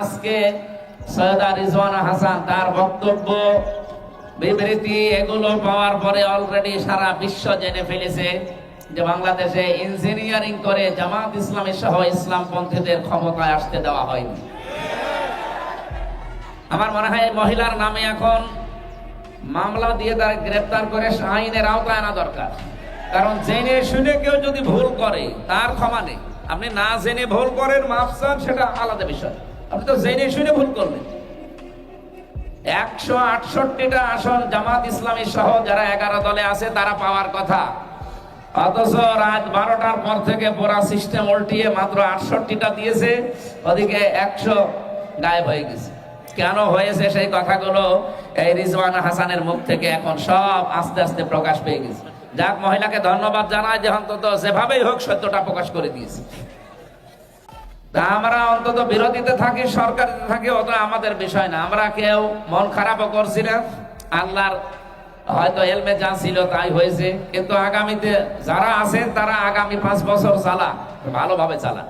আজকে সৈয়দা রিজওয়ানা হাসান তার বক্তব্য বিবৃতি এগুলো পাওয়ার পরে অলরেডি সারা বিশ্ব জেনে ফেলেছে যে বাংলাদেশে ইঞ্জিনিয়ারিং করে জামাত ইসলামী সহ ইসলামপন্থীদের ক্ষমতায় আসতে দেওয়া হয়নি। আমার মনে হয় মহিলার নামে এখন মামলা দিয়ে তার গ্রেফতার করে আইনের আওতায় আনা দরকার। কারণ জেনে শুনে কেউ যদি ভুল করে তার ক্ষমা নেই। আপনি না জেনে ভুল করেন, মাফ চান, সেটা আলাদা বিষয়। আপনি তো জেনে শুনে ভুল করলেন। 168টা আসন জামাত ইসলামী সহ যারা 11 দলে আছে তারা পাওয়ার কথা, অথচ রাত 12টার পর থেকে পুরা সিস্টেম উল্টিয়ে মাত্র 68টা দিয়েছে, ওদিকে 100 গায়েব হয়ে গেছে। কেন হয়েছে সেই কথাগুলো এই রিজওয়ানা হাসানের মুখ থেকে এখন সব আস্তে আস্তে প্রকাশ পেয়ে গেছে। যাক, মহিলাকে ধন্যবাদ জানাই যে অন্তত যেভাবেই হোক সত্যটা প্রকাশ করে দিয়েছে। তা আমরা অন্তত বিরোধীতে থাকি, সরকারিতে থাকি, ওটা আমাদের বিষয় না। আমরা কেউ মন খারাপও করছি না। আল্লাহর হয়তো এলমে যা ছিল তাই হয়েছে, কিন্তু আগামীতে যারা আছেন তারা আগামী 5 বছর চালা, ভালোভাবে চালা।